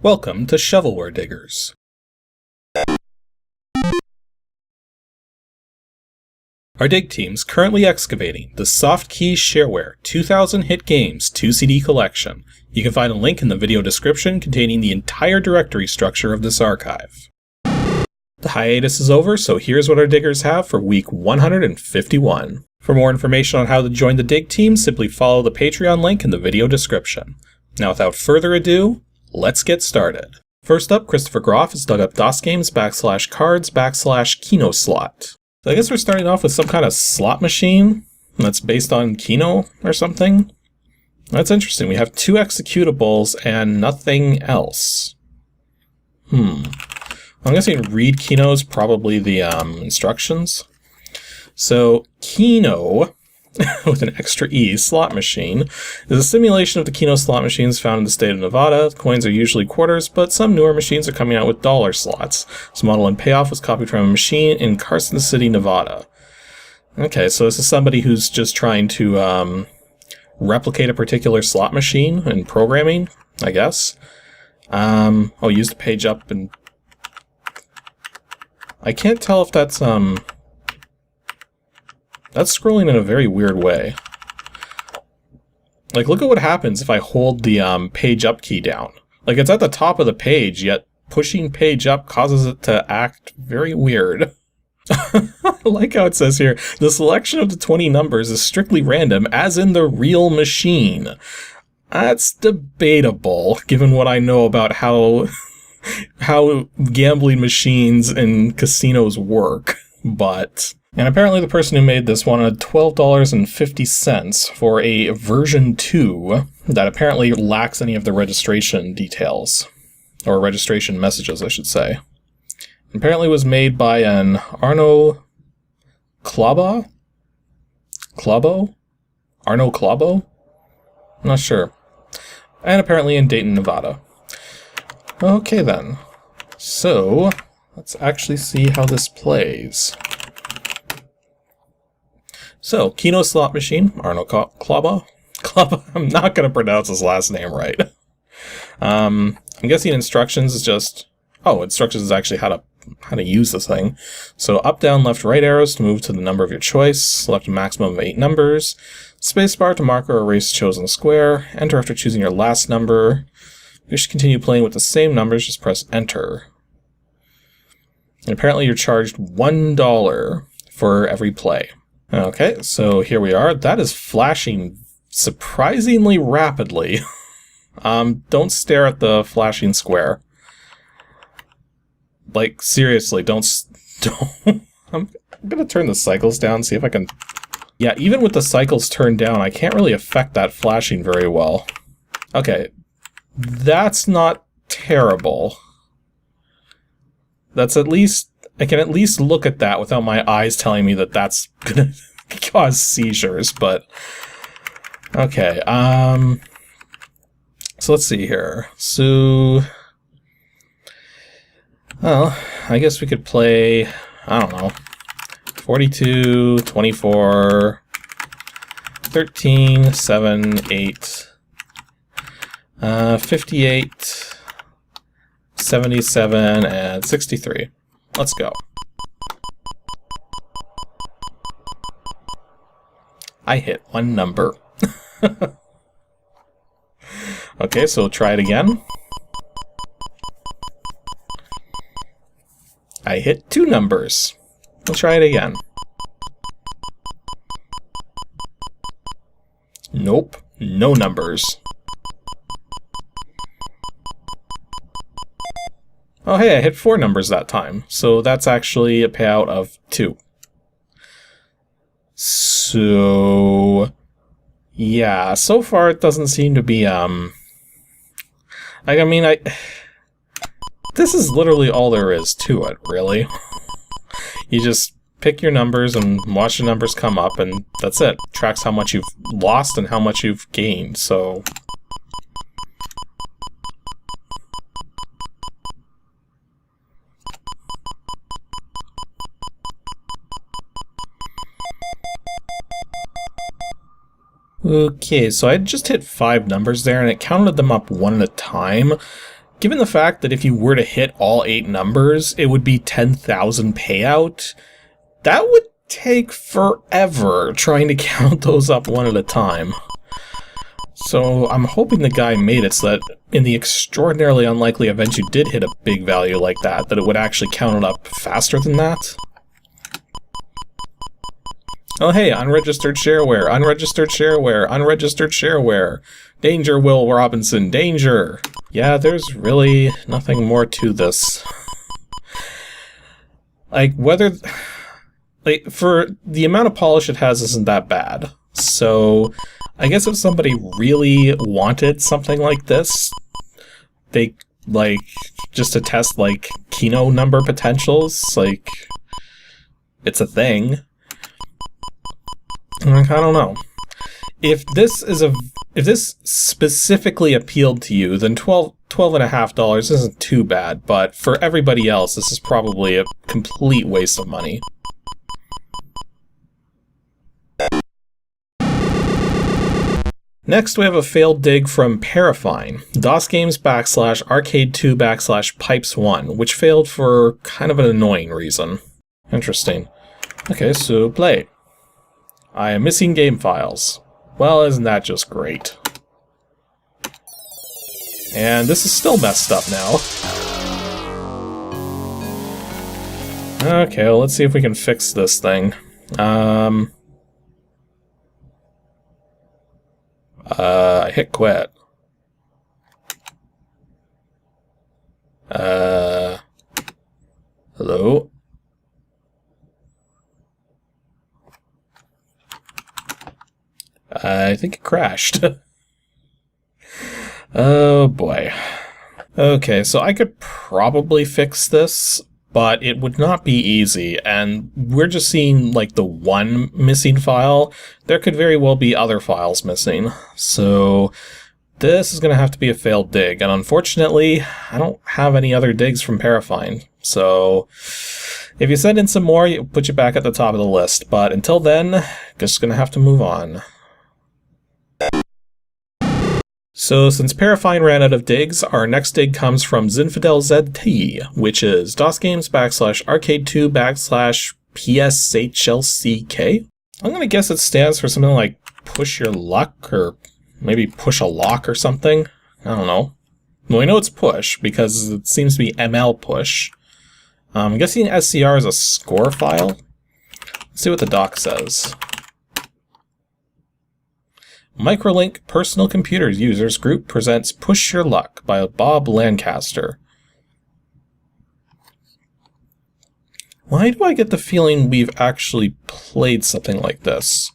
Welcome to Shovelware Diggers. Our dig team's currently excavating the Softkey Shareware 2000 Hit Games 2CD collection. You can find a link in the video description containing the entire directory structure of this archive. The hiatus is over, so here's what our diggers have for week 151. For more information on how to join the dig team, simply follow the Patreon link in the video description. Now without further ado, let's get started. First up, Christopher Groff has dug up DOSGAMES /cards/KENOSLOT. So I guess we're starting off with some kind of slot machine that's based on Keno or something. That's interesting. We have 2 executables and nothing else. I'm guessing read Keno is probably the instructions. So Keno, with an extra E, slot machine, is a simulation of the Keno slot machines found in the state of Nevada. The coins are usually quarters, but some newer machines are coming out with dollar slots. This model and payoff was copied from a machine in Carson City, Nevada. Okay, so this is somebody who's just trying to replicate a particular slot machine in programming, I guess. I'll use the page up, and I can't tell if that's scrolling in a very weird way. Like, look at what happens if I hold the page up key down. Like, it's at the top of the page, yet pushing page up causes it to act very weird. I like how it says here, the selection of the 20 numbers is strictly random, as in the real machine. That's debatable, given what I know about how gambling machines and casinos work, but... And apparently the person who made this wanted $12.50 for a version 2 that apparently lacks any of the registration details. Or registration messages, I should say. Apparently it was made by an Arno Klabo? Arno Klabo? I'm not sure. And apparently in Dayton, Nevada. Okay then. So, let's actually see how this plays. So, Keno slot machine, Arno Klabo. I'm not going to pronounce his last name right. I'm guessing instructions is just... Oh, instructions is actually how to use this thing. So, up, down, left, right arrows to move to the number of your choice. Select a maximum of 8 numbers. Spacebar to mark or erase chosen square. Enter after choosing your last number. If you should continue playing with the same numbers, just press enter. And apparently you're charged $1 for every play. Okay, so here we are. That is flashing surprisingly rapidly. Don't stare at the flashing square. Like, seriously, don't. I'm gonna turn the cycles down, see if I can... Yeah, even with the cycles turned down, I can't really affect that flashing very well. Okay, that's not terrible. That's at least... I can at least look at that without my eyes telling me that that's gonna cause seizures, but... Okay, so let's see here. So... Well, I guess we could play, I don't know, 42, 24, 13, 7, 8, 58, 77, and 63. Let's go. I hit 1 number. Okay, so we'll try it again. I hit 2 numbers. We'll try it again. Nope, no numbers. Oh hey, I hit 4 numbers that time, so that's actually a payout of 2. So... yeah, so far it doesn't seem to be, this is literally all there is to it, really. You just pick your numbers and watch the numbers come up, and that's it. Tracks how much you've lost and how much you've gained, so... Okay, so I just hit 5 numbers there, and it counted them up one at a time. given the fact that if you were to hit all 8 numbers, it would be 10,000 payout, that would take forever trying to count those up one at a time. So I'm hoping the guy made it so that in the extraordinarily unlikely event you did hit a big value like that it would actually count it up faster than that. Oh hey, unregistered shareware, unregistered shareware, unregistered shareware. Danger, Will Robinson, danger! Yeah, there's really nothing more to this. Like, whether... Like, for the amount of polish it has isn't that bad. So, I guess if somebody really wanted something like this, they, like, just to test, like, Keno number potentials, like, it's a thing. Like, I don't know. If this specifically appealed to you, then $12.50 isn't too bad, but for everybody else, this is probably a complete waste of money. Next, we have a failed dig from Parafine, DOSGAMES / Arcade2 / Pipes1, which failed for kind of an annoying reason. Interesting. Okay, so play. I am missing game files. Well, isn't that just great? And this is still messed up now. Okay, well, let's see if we can fix this thing. I hit quit. Hello? I think it crashed. Oh boy. Okay, so I could probably fix this, but it would not be easy, and we're just seeing like the one missing file. There could very well be other files missing, so this is going to have to be a failed dig, and unfortunately, I don't have any other digs from Parafine, so if you send in some more, it'll put you back at the top of the list, but until then, just going to have to move on. So since Parafine ran out of digs, our next dig comes from Zinfidel ZT, which is DOSGAMES / Arcade2 / PSHLCK. I'm gonna guess it stands for something like push your luck, or maybe push a lock or something. I don't know. Well, we know it's push because it seems to be ML push. I'm guessing SCR is a score file. Let's see what the doc says. Microlink Personal Computers Users Group presents Push Your Luck by Bob Lancaster. Why do I get the feeling we've actually played something like this?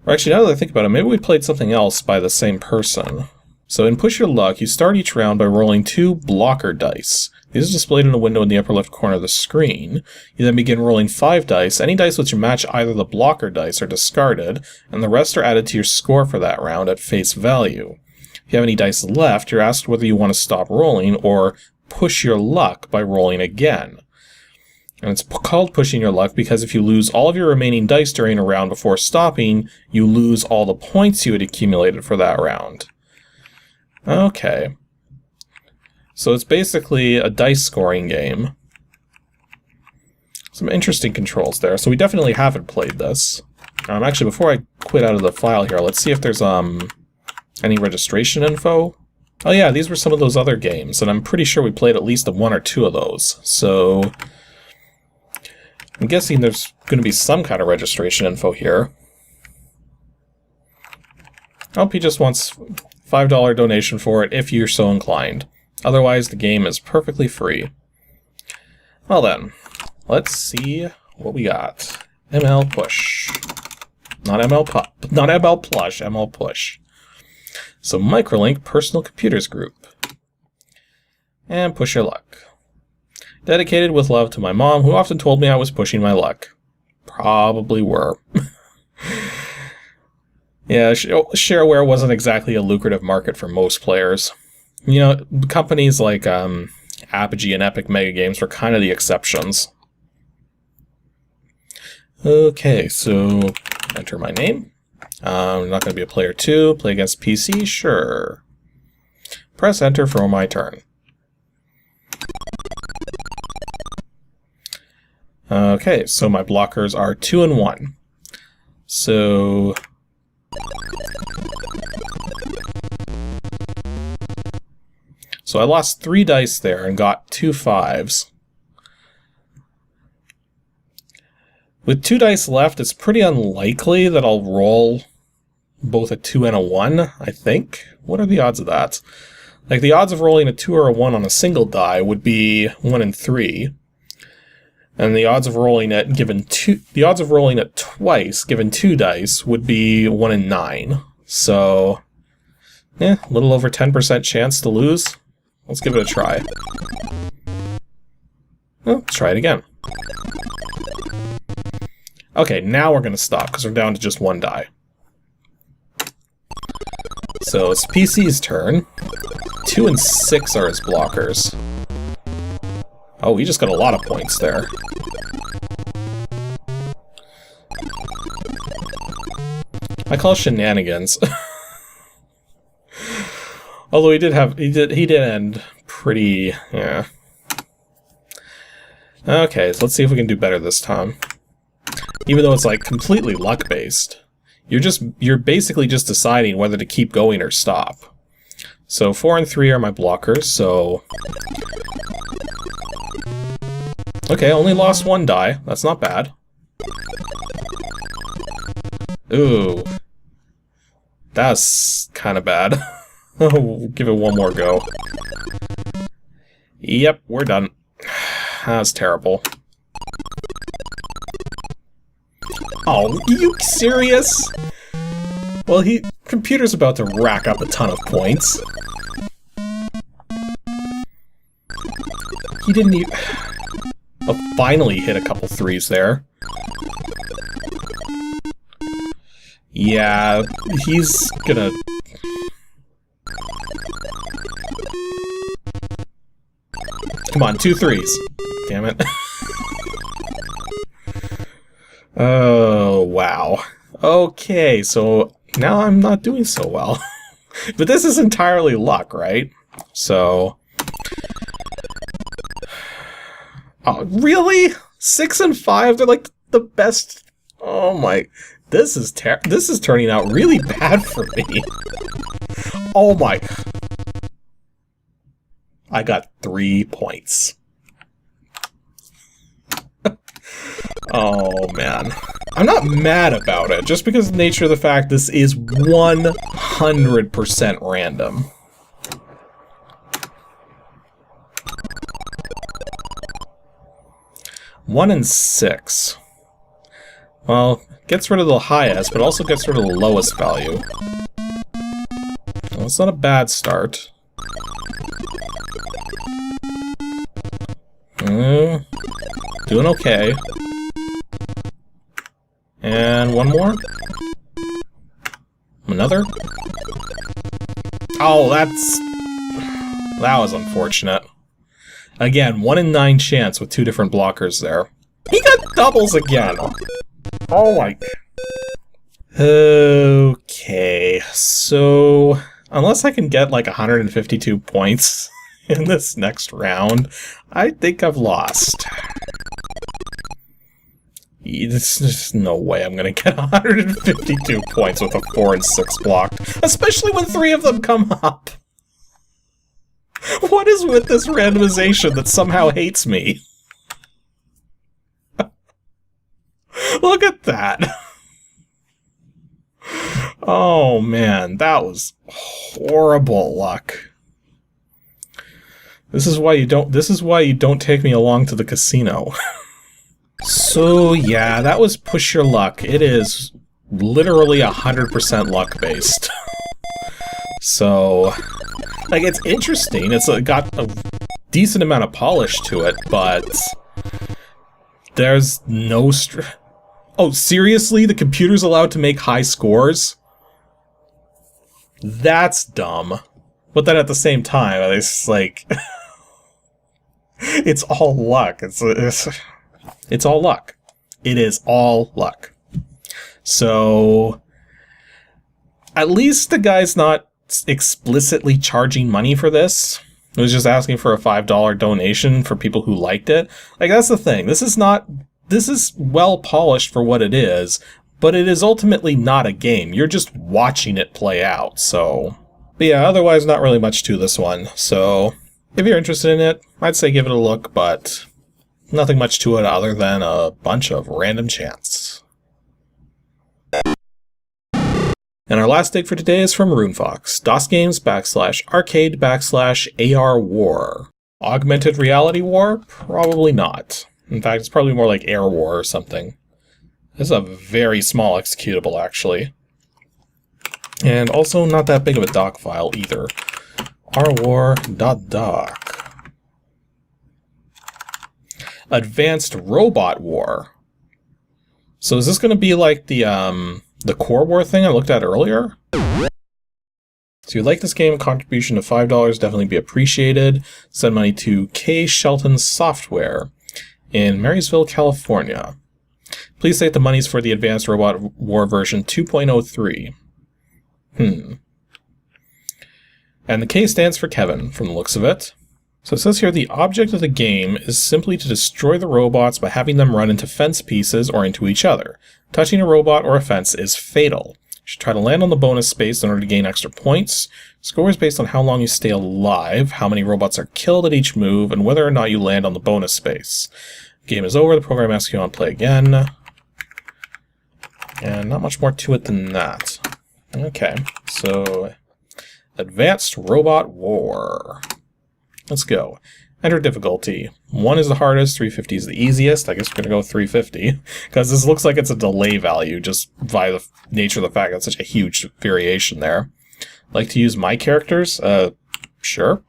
Or actually, now that I think about it, maybe we played something else by the same person. So in Push Your Luck, you start each round by rolling 2 blocker dice. These are displayed in a window in the upper left corner of the screen. You then begin rolling 5 dice. Any dice which match either the blocker dice are discarded, and the rest are added to your score for that round at face value. If you have any dice left, you're asked whether you want to stop rolling or push your luck by rolling again. And it's called pushing your luck because if you lose all of your remaining dice during a round before stopping, you lose all the points you had accumulated for that round. Okay. So it's basically a dice scoring game. Some interesting controls there. So we definitely haven't played this. Actually, before I quit out of the file here, let's see if there's any registration info. Oh yeah, these were some of those other games, and I'm pretty sure we played at least 1 or 2 of those. So I'm guessing there's going to be some kind of registration info here. I hope he just wants $5 donation for it if you're so inclined. Otherwise, the game is perfectly free. Well then, let's see what we got. ML push. Not ML plush, ML push. So Microlink Personal Computers Group. And push your luck. Dedicated with love to my mom, who often told me I was pushing my luck. Probably were. Yeah, Shareware wasn't exactly a lucrative market for most players. You know, companies like Apogee and Epic Mega Games were kind of the exceptions. Okay, so enter my name. I'm not going to be a player 2. Play against PC? Sure. Press enter for my turn. Okay, so my blockers are 2 and 1. So I lost 3 dice there and got 2 5s. With 2 dice left, it's pretty unlikely that I'll roll both a 2 and a 1, I think. What are the odds of that? Like, the odds of rolling a 2 or a 1 on a single die would be 1 in 3. And the odds of rolling it twice, given 2 dice, would be 1 in 9. So, a little over 10% chance to lose. Let's give it a try. Well, let's try it again. Okay, now we're going to stop, because we're down to just 1 die. So it's PC's turn. 2 and 6 are his blockers. Oh, he just got a lot of points there. I call shenanigans. Although he did end pretty, yeah. Okay, so let's see if we can do better this time. Even though it's like completely luck-based, you're basically just deciding whether to keep going or stop. So 4 and 3 are my blockers, so okay, only lost 1 die. That's not bad. Ooh. That's kind of bad. We'll give it one more go. Yep, we're done. That's terrible. Oh, are you serious? Well, computer's about to rack up a ton of points. He didn't even... Oh, finally hit a couple 3s there. Yeah, he's gonna... Come on, 2 3s. Damn it. Oh, wow. Okay, so now I'm not doing so well. But this is entirely luck, right? So... Oh, really? 6 and 5? They're like the best... Oh my... This is turning out really bad for me. Oh my... I got 3 points. Oh man. I'm not mad about it, just because of the nature of the fact this is 100% random. One and 6. Well, gets rid of the highest, but also gets rid of the lowest value. Well, it's not a bad start. Doing okay. And one more. Another. Oh, that was unfortunate. Again, 1 in 9 chance with 2 different blockers there. He got doubles again! Oh my... Okay, so... Unless I can get like 152 points in this next round, I think I've lost. There's no way I'm gonna get 152 points with a 4 and 6 blocked, especially when 3 of them come up. What is with this randomization that somehow hates me? Look at that. Oh man, that was horrible luck. This is why you don't take me along to the casino. So yeah, that was push your luck. It is literally 100% luck based. So, like, it's interesting. It's got a decent amount of polish to it, but there's no Oh, seriously? The computer's allowed to make high scores? That's dumb. But then at the same time, it's like... it's all luck. It's all luck. It is all luck. So... At least the guy's not explicitly charging money for this. It was just asking for a $5 donation for people who liked it. Like, that's the thing. This is well polished for what it is, but it is ultimately not a game. You're just watching it play out, so... But yeah, otherwise not really much to this one. So, if you're interested in it, I'd say give it a look, but nothing much to it other than a bunch of random chance. And our last dig for today is from RuneFox. DOSGAMES /arcade /ARWAR. Augmented reality war? Probably not. In fact, it's probably more like AirWar or something. This is a very small executable, actually. And also not that big of a doc file either. rwar.doc. Advanced Robot War. So is this going to be like the Core War thing I looked at earlier? So if you like this game, a contribution of $5 definitely be appreciated. Send money to K. Software in Marysville, California. Please state the money's for the Advanced Robot War version 2.03. And the K stands for Kevin, from the looks of it. So it says here, the object of the game is simply to destroy the robots by having them run into fence pieces or into each other. Touching a robot or a fence is fatal. You should try to land on the bonus space in order to gain extra points. Score is based on how long you stay alive, how many robots are killed at each move, and whether or not you land on the bonus space. Game is over, the program asks you on play again. And not much more to it than that. Okay, so Advanced Robot War. Let's go. Enter difficulty. 1 is the hardest, 350 is the easiest. I guess we're going to go 350, because this looks like it's a delay value, just by the nature of the fact that it's such a huge variation there. Like to use my characters? Sure.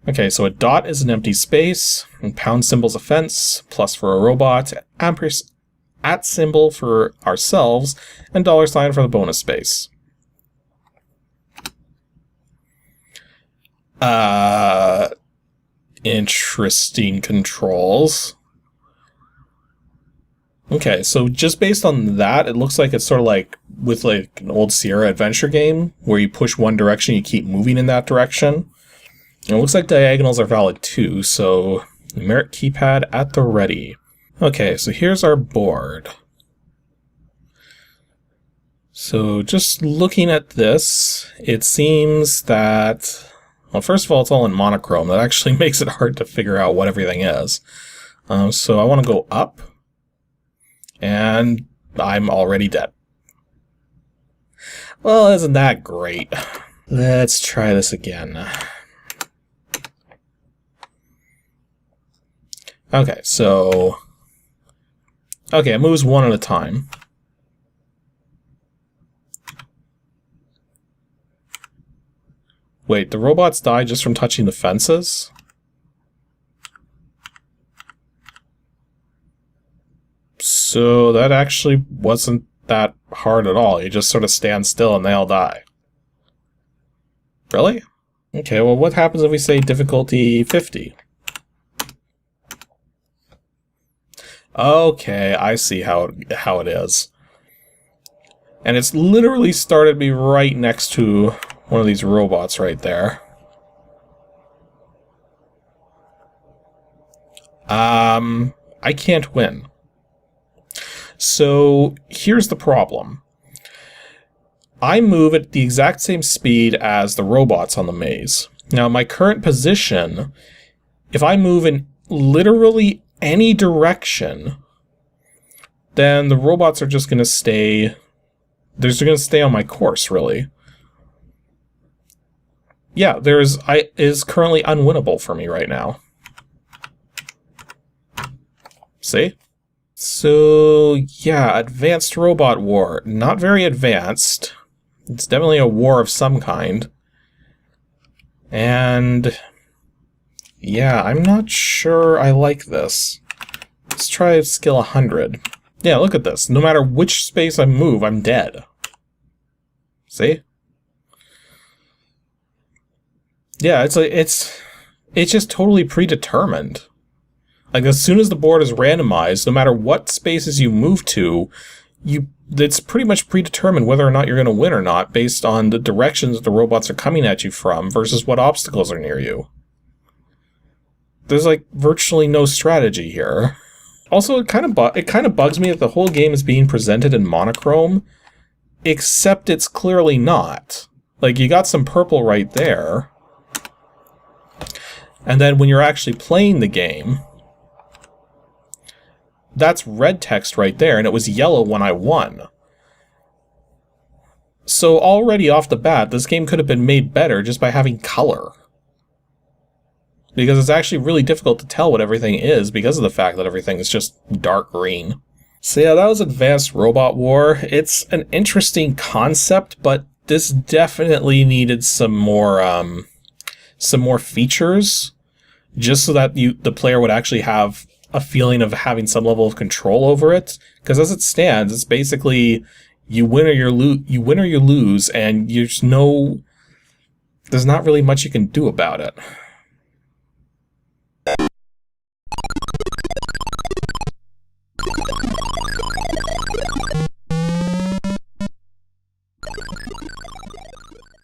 Okay, so a dot is an empty space, and pound symbol's a fence, plus for a robot, at symbol for ourselves, and $sign for the bonus space. Interesting controls. Okay, so just based on that, it looks like it's sort of like with like an old Sierra adventure game, where you push one direction, you keep moving in that direction. And it looks like diagonals are valid too, so numeric keypad at the ready. Okay, so here's our board. So just looking at this, it seems that... Well, first of all, it's all in monochrome. That actually makes it hard to figure out what everything is. So I want to go up, and I'm already dead. Well, isn't that great? Let's try this again. Okay, so... Okay, it moves one at a time. Wait, the robots die just from touching the fences? So that actually wasn't that hard at all. You just sort of stand still and they all die. Really? Okay, well what happens if we say difficulty 50? Okay, I see how it is. And it's literally started me right next to one of these robots right there. I can't win. So here's the problem. I move at the exact same speed as the robots on the maze. Now, my current position, if I move in literally any direction, then the robots are just going to stay... They're just going to stay on my course, really. Yeah, is currently unwinnable for me right now. See? So, yeah, Advanced Robot War. Not very advanced. It's definitely a war of some kind. And... yeah, I'm not sure I like this. Let's try skill 100. Yeah, look at this. No matter which space I move, I'm dead. See? Yeah, it's just totally predetermined. Like, as soon as the board is randomized, no matter what spaces you move to, you it's pretty much predetermined whether or not you're going to win or not based on the directions the robots are coming at you from versus what obstacles are near you. There's like virtually no strategy here. Also, it kind of bugs me that the whole game is being presented in monochrome, except it's clearly not. Like, you got some purple right there, and then when you're actually playing the game, that's red text right there, and it was yellow when I won. So already off the bat, this game could have been made better just by having color. Because it's actually really difficult to tell what everything is because of the fact that everything is just dark green. So yeah, that was Advanced Robot War. It's an interesting concept, but this definitely needed some more features, just so that the player would actually have a feeling of having some level of control over it. Because as it stands, it's basically you win or you lose, and there's not really much you can do about it.